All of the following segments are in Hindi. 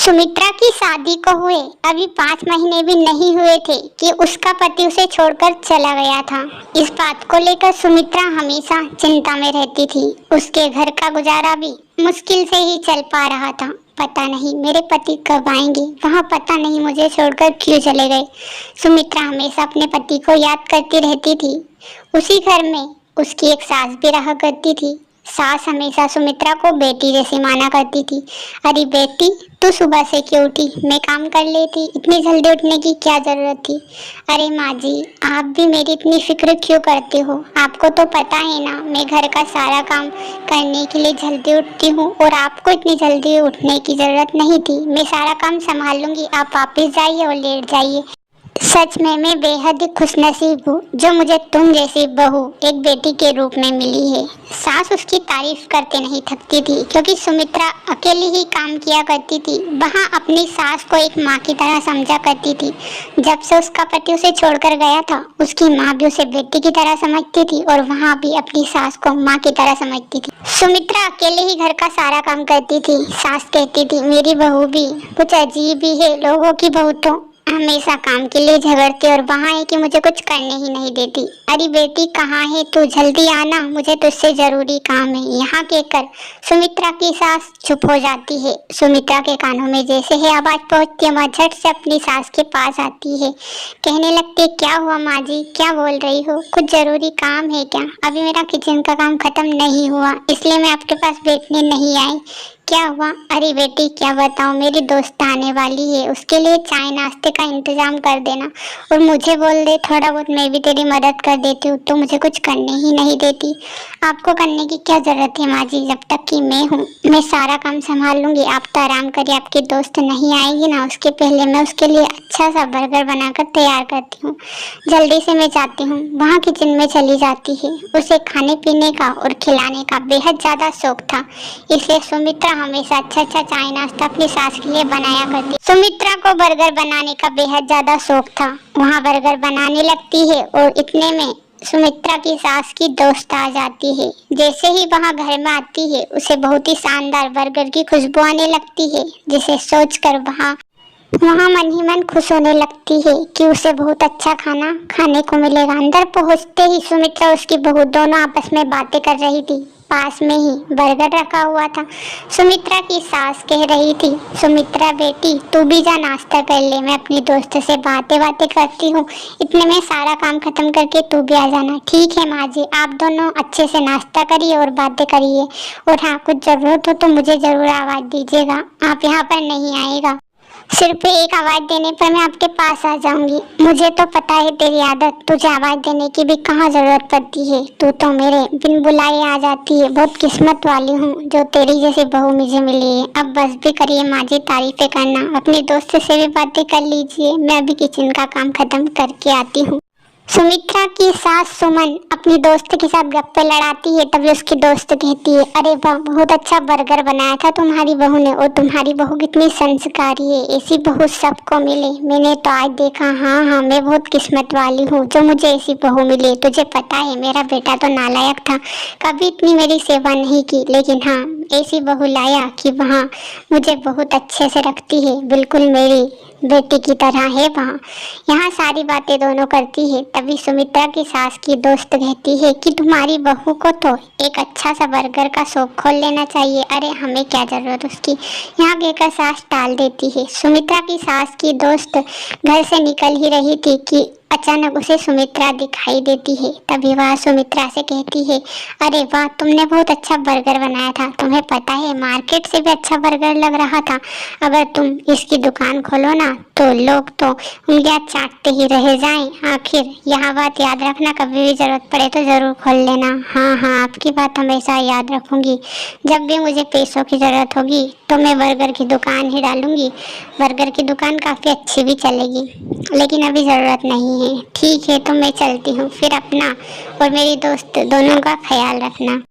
सुमित्रा की शादी को हुए अभी 5 महीने भी नहीं हुए थे कि उसका पति उसे छोड़कर चला गया था। इस बात को लेकर सुमित्रा हमेशा चिंता में रहती थी। उसके घर का गुजारा भी मुश्किल से ही चल पा रहा था। पता नहीं मेरे पति कब आएंगे, वहाँ पता नहीं मुझे छोड़कर क्यों चले गए। सुमित्रा हमेशा अपने पति को याद करती रहती थी। उसी घर में उसकी एक सास भी रहा करती थी। सास हमेशा सुमित्रा को बेटी जैसे माना करती थी। अरे बेटी, तू सुबह से क्यों उठी? मैं काम कर लेती, इतनी जल्दी उठने की क्या जरूरत थी? अरे माँ जी, आप भी मेरी इतनी फिक्र क्यों करते हो? आपको तो पता है ना, मैं घर का सारा काम करने के लिए जल्दी उठती हूँ और आपको इतनी जल्दी उठने की जरूरत नहीं थी। मैं सारा काम संभाल लूंगी, आप वापिस जाइए और लेट जाइए। सच में मैं बेहद ही खुशनसीब हूँ जो मुझे तुम जैसी बहू एक बेटी के रूप में मिली है। सास उसकी तारीफ करते नहीं थकती थी, क्योंकि सुमित्रा अकेली ही काम किया करती थी। वहाँ अपनी सास को एक माँ की तरह समझा करती थी। जब से उसका पति उसे छोड़कर गया था, उसकी माँ भी उसे बेटी की तरह समझती थी और वहाँ भी अपनी सास को माँ की तरह समझती थी। सुमित्रा अकेले ही घर का सारा काम करती थी। सास कहती थी मेरी बहू भी कुछ अजीब ही है, लोगों की बहू तो हमेशा काम के लिए झगड़ती और वहाँ है कि मुझे कुछ करने ही नहीं देती। अरे बेटी, कहाँ है तू? जल्दी आना, मुझे तुझसे जरूरी काम है। यहाँ कहकर सुमित्रा की सास चुप हो जाती है। सुमित्रा के कानों में जैसे ही आवाज पहुँचती है, वह झट से अपनी सास के पास आती है। कहने लगती, क्या हुआ माँ जी, क्या बोल रही हो? कुछ जरूरी काम है क्या? अभी मेरा किचन का काम खत्म नहीं हुआ, इसलिए मैं आपके पास बैठने नहीं आई। क्या हुआ? अरे बेटी, क्या बताऊं, मेरी दोस्त आने वाली है, उसके लिए चाय नाश्ते का इंतजाम कर देना और मुझे बोल दे थोड़ा बहुत मैं भी तेरी मदद कर देती हूँ। तो मुझे कुछ करने ही नहीं देती। आपको करने की क्या जरूरत है माँ जी, जब तक कि मैं हूँ मैं सारा काम संभाल लूंगी। आप तो आराम करिए, आपकी दोस्त नहीं आएगी ना, उसके पहले मैं उसके लिए अच्छा सा बर्गर बनाकर तैयार करती हूँ। जल्दी से मैं जाती हूँ। वहाँ किचन में चली जाती है। उसे खाने पीने का और खिलाने का बेहद ज्यादा शौक था, इसलिए सुमित्रा हमेशा अच्छा अच्छा चाय नाश्ता अपनी सास के लिए बनाया करती। सुमित्रा को बर्गर बनाने का बेहद ज्यादा शौक था। वहाँ बर्गर बनाने लगती है और इतने में सुमित्रा की सास की दोस्त आ जाती है। जैसे ही वहाँ घर में आती है, उसे बहुत ही शानदार बर्गर की खुशबू आने लगती है, जिसे सोचकर वहाँ मन ही मन खुश होने लगती है कि उसे बहुत अच्छा खाना खाने को मिलेगा। अंदर पहुँचते ही सुमित्रा उसकी बहू दोनों आपस में बातें कर रही थी। पास में ही बर्गर रखा हुआ था। सुमित्रा की सास कह रही थी, सुमित्रा बेटी, तू भी जा नाश्ता कर ले, मैं अपनी दोस्त से बातें करती हूँ। इतने में सारा काम खत्म करके तू भी आ जाना। ठीक है माँ जी, आप दोनों अच्छे से नाश्ता करिए और बातें करिए, और हाँ, कुछ जरूरत हो तो मुझे जरूर आवाज़ दीजिएगा। आप यहाँ पर नहीं आएगा, सिर्फ एक आवाज़ देने पर मैं आपके पास आ जाऊंगी। मुझे तो पता है तेरी आदत, तुझे आवाज़ देने की भी कहाँ जरूरत पड़ती है। तू तो मेरे बिन बुलाए आ जाती है। बहुत किस्मत वाली हूँ जो तेरी जैसी बहू मुझे मिली है। अब बस भी करिए माँ जी, तारीफें करना। अपनी दोस्त से भी बातें कर लीजिए, मैं अभी किचन का काम खत्म करके आती हूँ। सुमित्रा की सास सुमन अपनी दोस्त के साथ गप्पे लड़ाती है। तभी उसकी दोस्त कहती है, अरे वाह, बहुत अच्छा बर्गर बनाया था तुम्हारी बहू ने, और तुम्हारी बहू कितनी संस्कारी है, ऐसी बहू सबको मिले। मैंने तो आज देखा, हाँ, मैं बहुत किस्मत वाली हूँ जो मुझे ऐसी बहू मिली। तुझे पता है मेरा बेटा तो नालायक था, कभी इतनी मेरी सेवा नहीं की, लेकिन हाँ, ऐसी बहू लाया कि वहाँ मुझे बहुत अच्छे से रखती है, बिल्कुल मेरी बेटी की तरह है वहाँ। यहाँ सारी बातें दोनों करती है। तभी सुमित्रा की सास की दोस्त कहती है कि तुम्हारी बहू को तो एक अच्छा सा बर्गर का शॉप खोल लेना चाहिए। अरे हमें क्या जरूरत उसकी, यहाँ कहकर सास टाल देती है। सुमित्रा की सास की दोस्त घर से निकल ही रही थी कि अचानक उसे सुमित्रा दिखाई देती है। तभी वह सुमित्रा से कहती है, अरे वाह, तुमने बहुत अच्छा बर्गर बनाया था। तुम्हें पता है मार्केट से भी अच्छा बर्गर लग रहा था। अगर तुम इसकी दुकान खोलो ना तो लोग तो उंगलियां चाटते ही रह जाएं। आखिर यह बात याद रखना, कभी भी जरूरत पड़े तो जरूर खोल लेना। हाँ, आपकी बात हमेशा याद रखूंगी। जब भी मुझे पैसों की जरूरत होगी तो मैं बर्गर की दुकान ही डालूंगी। बर्गर की दुकान काफ़ी अच्छी भी चलेगी, लेकिन अभी ज़रूरत नहीं है। ठीक है, तो मैं चलती हूँ, फिर अपना और मेरी दोस्त दोनों का ख्याल रखना।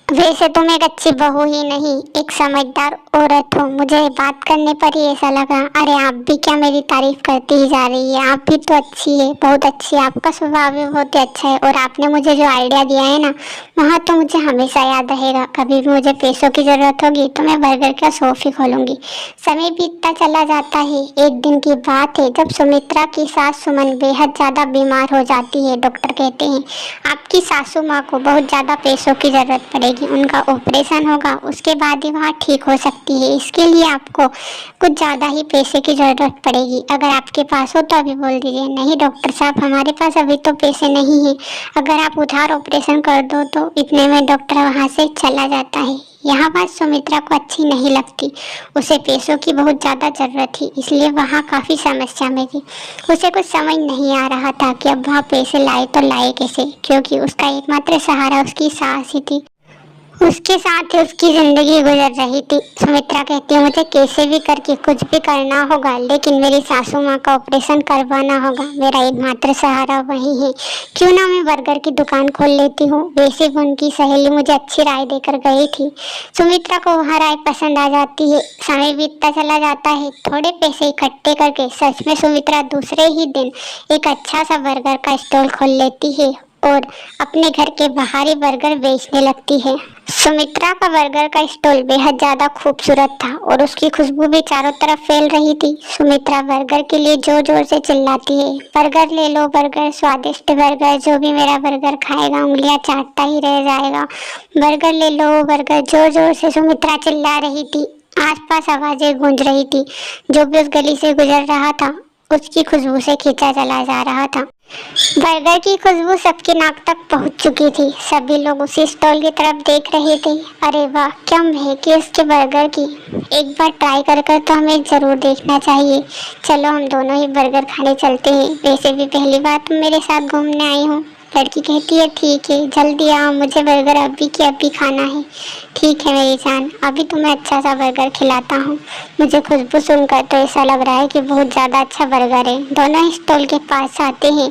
वैसे तुम एक अच्छी बहू ही नहीं, एक समझदार औरत हो। मुझे बात करने पर ही ऐसा लगा। अरे आप भी क्या मेरी तारीफ करती ही जा रही है। आप भी तो अच्छी है, बहुत अच्छी है। आपका स्वभाव भी बहुत ही अच्छा है। और आपने मुझे जो आइडिया दिया है ना, वहाँ तो मुझे हमेशा याद रहेगा। कभी भी मुझे पैसों की जरूरत होगी तो मैं बर्गर का शॉप ही खोलूंगी। समय बीतता चला जाता है। एक दिन की बात है जब सुमित्रा की सास सुमन बेहद ज्यादा बीमार हो जाती है। डॉक्टर कहते हैं आपकी सासू माँ को बहुत ज्यादा पैसों की जरूरत पड़ेगी, उनका ऑपरेशन होगा, उसके बाद ही वहाँ ठीक हो सकती है। इसके लिए आपको कुछ ज़्यादा ही पैसे की ज़रूरत पड़ेगी। अगर आपके पास हो तो अभी बोल दीजिए। नहीं डॉक्टर साहब, हमारे पास अभी तो पैसे नहीं हैं। अगर आप उधार ऑपरेशन कर दो तो। इतने में डॉक्टर वहाँ से चला जाता है। यह बात सुमित्रा को अच्छी नहीं लगती। उसे पैसों की बहुत ज़्यादा ज़रूरत थी, इसलिए वहाँ काफ़ी समस्या में थी। उसे कुछ समझ नहीं आ रहा था कि अब वहाँ पैसे लाए तो लाए कैसे, क्योंकि उसका एकमात्र सहारा उसकी सास ही थी। उसके साथ ही उसकी जिंदगी गुजर रही थी। सुमित्रा कहती है मुझे कैसे भी करके कुछ भी करना होगा, लेकिन मेरी सासू माँ का ऑपरेशन करवाना होगा। मेरा एकमात्र सहारा वही है। क्यों ना मैं बर्गर की दुकान खोल लेती हूँ। वैसे भी उनकी सहेली मुझे अच्छी राय देकर गई थी। सुमित्रा को वह राय पसंद आ जाती है। समय बीतता चला जाता है। थोड़े पैसे इकट्ठे करके सच में सुमित्रा दूसरे ही दिन एक अच्छा सा बर्गर का स्टॉल खोल लेती है और अपने घर के बाहर ही बर्गर बेचने लगती है। सुमित्रा का बर्गर का स्टॉल बेहद ज्यादा खूबसूरत था और उसकी खुशबू भी चारों तरफ फैल रही थी। सुमित्रा बर्गर के लिए जोर जोर से चिल्लाती है, बर्गर ले लो, बर्गर, स्वादिष्ट बर्गर, जो भी मेरा बर्गर खाएगा उंगलियां चाटता ही रह जाएगा। बर्गर ले लो, बर्गर, जोर जोर से सुमित्रा चिल्ला रही थी। आसपास आवाजें गूंज रही थी। जो भी उस गली से गुजर रहा था उसकी खुशबू से खींचा चला जा रहा था। बर्गर की खुशबू सबकी नाक तक पहुंच चुकी थी। सभी लोग उसी स्टॉल की तरफ देख रहे थे। अरे वाह, क्या महक है उसके बर्गर की। एक बार ट्राई कर कर तो हमें जरूर देखना चाहिए। चलो हम दोनों ही बर्गर खाने चलते हैं। वैसे भी पहली बार तुम मेरे साथ घूमने आई हो। लड़की कहती है ठीक है, जल्दी आओ, मुझे बर्गर अभी के अभी खाना है। ठीक है मेरी जान, अभी तुम्हें अच्छा सा बर्गर खिलाता हूँ। मुझे खुशबू सुनकर तो ऐसा लग रहा है कि बहुत ज़्यादा अच्छा बर्गर है। दोनों स्टॉल के पास आते हैं।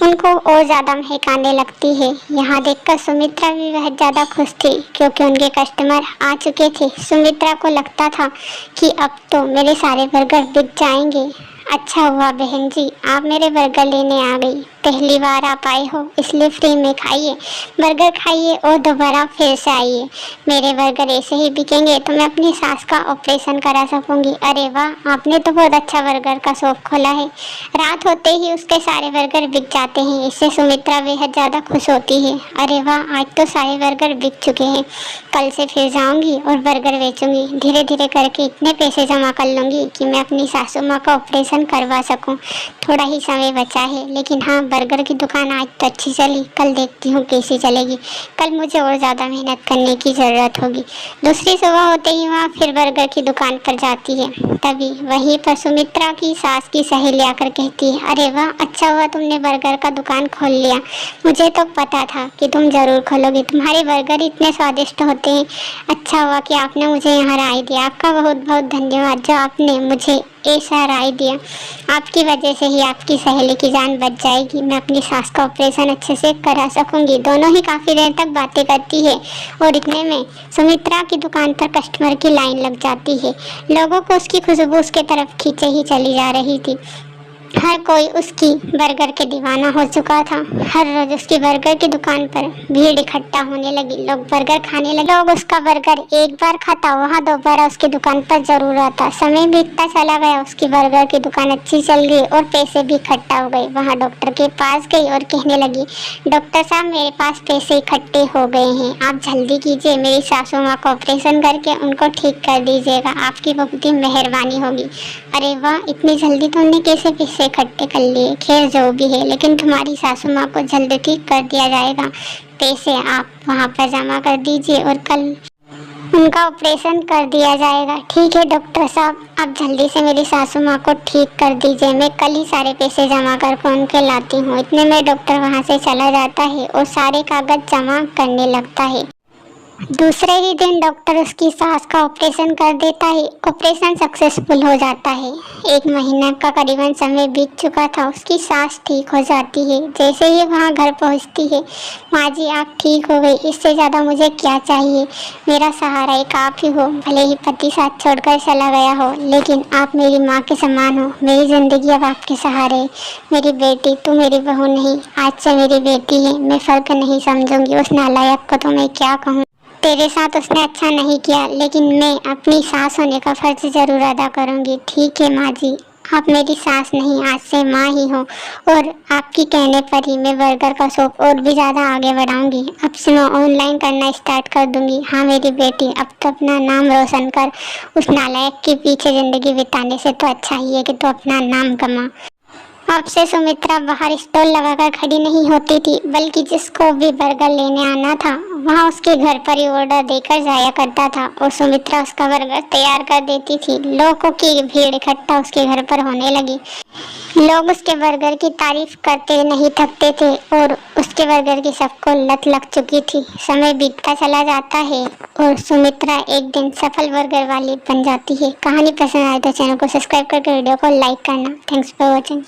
उनको और ज़्यादा महक आने लगती है। यहाँ देखकर सुमित्रा भी बहुत ज़्यादा खुश थी, क्योंकि उनके कस्टमर आ चुके थे। सुमित्रा को लगता था कि अब तो मेरे सारे बर्गर बिक जाएंगे। अच्छा हुआ बहन जी, आप मेरे बर्गर लेने आ गई। पहली बार आप आए हो इसलिए फ्री में खाइए, बर्गर खाइए और दोबारा फिर से आइए। मेरे बर्गर ऐसे ही बिकेंगे तो मैं अपनी सास का ऑपरेशन करा सकूंगी। अरे वाह, आपने तो बहुत अच्छा बर्गर का शॉप खोला है। रात होते ही उसके सारे बर्गर बिक जाते हैं। इससे सुमित्रा बेहद ज़्यादा खुश होती है। अरे वाह, आज तो सारे बर्गर बिक चुके हैं। कल से फिर जाऊंगी और बर्गर बेचूंगी। धीरे धीरे करके इतने पैसे जमा कर लूंगी कि मैं अपनी सासू माँ का ऑपरेशन करवा सकूं। थोड़ा ही समय बचा है, लेकिन हाँ, बर्गर की दुकान आज तो अच्छी चली, कल देखती हूँ कैसी चलेगी। कल मुझे और ज़्यादा मेहनत करने की ज़रूरत होगी। दूसरी सुबह होते ही वहाँ फिर बर्गर की दुकान पर जाती है। तभी वहीं पर सुमित्रा की सास की सहेली आकर कहती है, अरे वाह, अच्छा हुआ तुमने बर्गर का दुकान खोल लिया। मुझे तो पता था कि तुम ज़रूर खोलोगी, तुम्हारे बर्गर इतने स्वादिष्ट होते हैं। अच्छा हुआ कि आपने मुझे यहाँ राय दिया। आपका बहुत बहुत धन्यवाद जो आपने मुझे ऐसा राय दिया। आपकी वजह से ही आपकी सहेली की जान बच जाएगी। मैं अपनी सास का ऑपरेशन अच्छे से करा सकूंगी। दोनों ही काफ़ी देर तक बातें करती है और इतने में सुमित्रा की दुकान पर कस्टमर की लाइन लग जाती है। लोगों को उसकी खुशबू उसके तरफ खींचे ही चली जा रही थी। हर कोई उसकी बर्गर के दीवाना हो चुका था। हर रोज उसकी बर्गर की दुकान पर भीड़ इकट्ठा होने लगी। लोग बर्गर खाने लगे। लोग उसका बर्गर एक बार खाता वहाँ दोबारा उसकी दुकान पर जरूर आता। समय बीतता चला गया। उसकी बर्गर की दुकान अच्छी चल गई और पैसे भी इकट्ठा हो गए। वहाँ डॉक्टर के पास गई और कहने लगी, डॉक्टर साहब, मेरे पास पैसे इकट्ठे हो गए हैं। आप जल्दी कीजिए, मेरी सासू माँ का ऑपरेशन करके उनको ठीक कर दीजिएगा। आपकी बहुत ही मेहरबानी होगी। अरे वाह, इतनी जल्दी तुमने कैसे पैसे इकट्ठे कर लिए। खैर जो भी है, लेकिन तुम्हारी सासू माँ को जल्द ठीक कर दिया जाएगा। पैसे आप वहाँ पर जमा कर दीजिए और कल उनका ऑपरेशन कर दिया जाएगा। ठीक है डॉक्टर साहब, आप जल्दी से मेरी सासू माँ को ठीक कर दीजिए। मैं कल ही सारे पैसे जमा करके उनके लाती हूँ। इतने में डॉक्टर वहाँ से चला जाता है और सारे कागज जमा करने लगता है। दूसरे ही दिन डॉक्टर उसकी सास का ऑपरेशन कर देता है। ऑपरेशन सक्सेसफुल हो जाता है। 1 महीना का करीबन समय बीत चुका था। उसकी सास ठीक हो जाती है। जैसे ही वहाँ घर पहुँचती है, माँ जी आप ठीक हो गई, इससे ज़्यादा मुझे क्या चाहिए। मेरा सहारा एक आप ही हो। भले ही पति साथ छोड़कर चला गया हो, लेकिन आप मेरी माँ के समान हो। मेरी ज़िंदगी अब आपके सहारे। मेरी बेटी, तू मेरी बहू नहीं, आज से मेरी बेटी है। मैं फ़र्क नहीं समझूंगी उस नालायक को। तो मैं क्या कहूँ, तेरे साथ उसने अच्छा नहीं किया, लेकिन मैं अपनी सास होने का फर्ज जरूर अदा करूंगी। ठीक है माँ जी, आप मेरी सास नहीं, आज से माँ ही हो। और आपकी कहने पर ही मैं बर्गर का शॉप और भी ज़्यादा आगे बढ़ाऊंगी। अब से मैं ऑनलाइन करना स्टार्ट कर दूंगी। हाँ मेरी बेटी, अब तो अपना नाम रोशन कर। उस नालायक के पीछे ज़िंदगी बिताने से तो अच्छा ही है कि तू अपना नाम कमा। अब से सुमित्रा बाहर स्टॉल लगाकर खड़ी नहीं होती थी, बल्कि जिसको भी बर्गर लेने आना था वहाँ उसके घर पर ही ऑर्डर देकर जाया करता था और सुमित्रा उसका बर्गर तैयार कर देती थी। लोगों की भीड़ इकट्ठा उसके घर पर होने लगी। लोग उसके बर्गर की तारीफ करते नहीं थकते थे और उसके बर्गर की सबको लत लग चुकी थी। समय बीतता चला जाता है और सुमित्रा एक दिन सफल बर्गर वाली बन जाती है। कहानी पसंद आए तो चैनल को सब्सक्राइब करके वीडियो को लाइक करना। Thanks for watching.